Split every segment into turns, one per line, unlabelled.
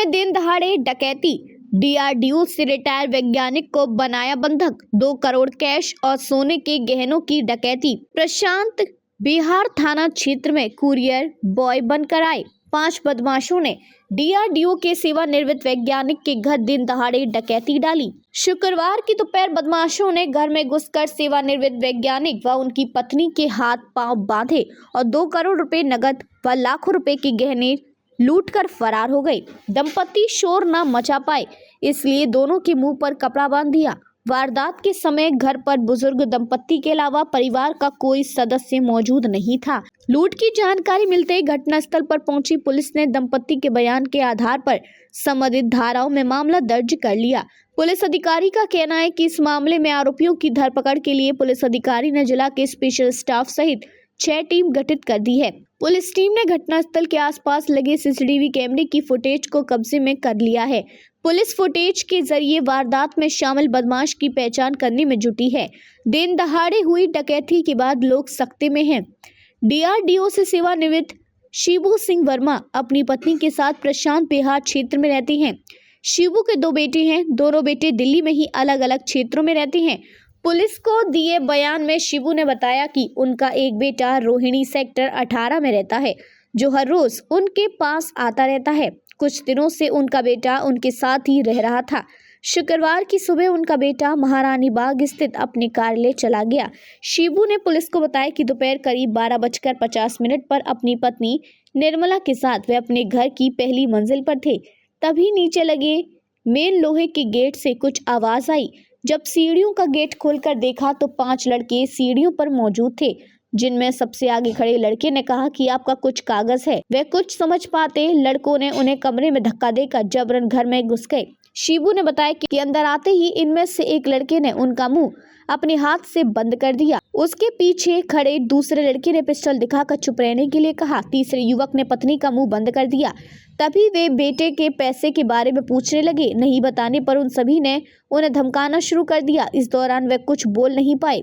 में दिन दहाड़े डकैती, डीआरडीओ से रिटायर वैज्ञानिक को बनाया बंधक, 2 करोड़ कैश और सोने के गहनों की डकैती। प्रशांत बिहार थाना क्षेत्र में कुरियर बॉय बनकर आए 5 बदमाशों ने डीआरडीओ के सेवानिवृत्त वैज्ञानिक के घर दिन दहाड़े डकैती डाली। शुक्रवार की दोपहर बदमाशों ने घर में घुसकर सेवानिवृत्त वैज्ञानिक व उनकी पत्नी के हाथ पांव बांधे और 2 करोड़ रुपए नगद व लाखों रुपए के गहने लूटकर फरार हो गए। दंपति शोर न मचा पाए, इसलिए दोनों के मुंह पर कपड़ा बांध दिया। वारदात के समय घर पर बुजुर्ग दंपति के अलावा परिवार का कोई सदस्य मौजूद नहीं था। लूट की जानकारी मिलते ही घटनास्थल पर पहुंची पुलिस ने दंपति के बयान के आधार पर संबंधित धाराओं में मामला दर्ज कर लिया। पुलिस अधिकारी का कहना है कि इस मामले में आरोपियों की धरपकड़ के लिए पुलिस अधिकारी ने जिला के स्पेशल स्टाफ सहित 6 टीम गठित कर दी है। पुलिस टीम ने घटनास्थल के आसपास लगे सीसीटीवी कैमरे की फुटेज को कब्जे में कर लिया है। पुलिस फुटेज के जरिए वारदात में शामिल बदमाश की पहचान करने में जुटी है। दिन दहाड़े हुई डकैती के बाद लोग सख्ते में हैं। डीआरडीओ से सेवानिवृत्त शिबू सिंह वर्मा अपनी पत्नी के साथ प्रशांत बिहार क्षेत्र में रहते हैं। शिबू के 2 बेटे हैं, दोनों बेटे दिल्ली में ही अलग अलग क्षेत्रों में रहते हैं। पुलिस को दिए बयान में शिबू ने बताया कि उनका एक बेटा रोहिणी सेक्टर 18 में रहता है, जो हर रोज उनके पास आता रहता है। कुछ दिनों से उनका बेटा उनके साथ ही रह रहा था। शुक्रवार की सुबह उनका बेटा महारानी बाग स्थित अपने कार्यालय चला गया। शिबू ने पुलिस को बताया कि दोपहर करीब 12:50 पर अपनी पत्नी निर्मला के साथ वे अपने घर की पहली मंजिल पर थे। तभी नीचे लगे मेन लोहे के गेट से कुछ आवाज आई। जब सीढ़ियों का गेट खोलकर देखा तो 5 लड़के सीढ़ियों पर मौजूद थे, जिनमें सबसे आगे खड़े लड़के ने कहा कि आपका कुछ कागज है। वे कुछ समझ पाते लड़कों ने उन्हें कमरे में धक्का देकर जबरन घर में घुस गए। शिबू ने बताया कि अंदर आते ही इनमें से एक लड़के ने उनका मुंह अपने हाथ से बंद कर दिया। उसके पीछे खड़े दूसरे लड़के ने पिस्टल दिखाकर चुप रहने के लिए कहा। तीसरे युवक ने पत्नी का मुंह बंद कर दिया। तभी वे बेटे के पैसे के बारे में पूछने लगे। नहीं बताने पर उन सभी ने उन्हें धमकाना शुरू कर दिया। इस दौरान वे कुछ बोल नहीं पाए।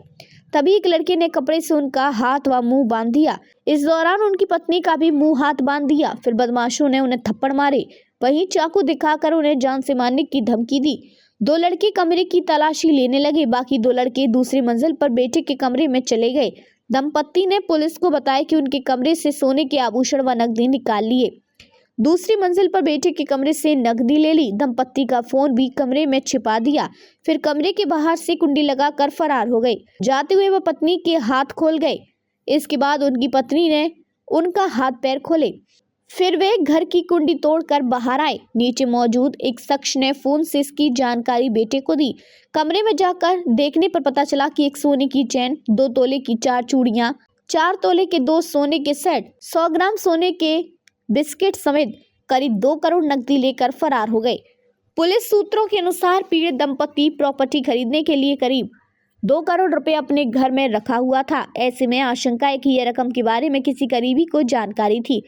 तभी एक लड़के ने कपड़े से उनका हाथ व मुंह बांध दिया। इस दौरान उनकी पत्नी का भी मुंह हाथ बांध दिया। फिर बदमाशों ने उन्हें थप्पड़ मारे, वहीं चाकू दिखाकर उन्हें जान से मारने की धमकी दी। 2 लड़के कमरे की तलाशी लेने लगे। बाकी 2 लड़के दूसरी मंजिल पर बेटे के कमरे में चले गए। दंपति ने पुलिस को बताया कि उनके कमरे से सोने के आभूषण व नकदी निकाल लिए। दूसरी मंजिल पर बेटे के कमरे से नकदी ले ली। दंपति का फोन भी कमरे में छिपा दिया। फिर कमरे के बाहर से कुंडी लगाकर फरार हो गए। जाते हुए वह पत्नी के हाथ खोल गए। इसके बाद उनकी पत्नी ने उनका हाथ पैर खोले। फिर वे घर की कुंडी तोड़कर बाहर आए। नीचे मौजूद एक शख्स ने फोन से इसकी जानकारी बेटे को दी। कमरे में जाकर देखने पर पता चला कि एक सोने की चैन, 2 तोले की 4 चूड़ियां, 4 तोले के 2 सोने के सेट, 100 ग्राम सोने के बिस्किट समेत करीब 2 करोड़ नकदी लेकर फरार हो गए। पुलिस सूत्रों के अनुसार पीड़ित दंपति प्रॉपर्टी खरीदने के लिए करीब 2 करोड़ रुपए अपने घर में रखा हुआ था। ऐसे में आशंका है कि यह रकम के बारे में किसी करीबी को जानकारी थी।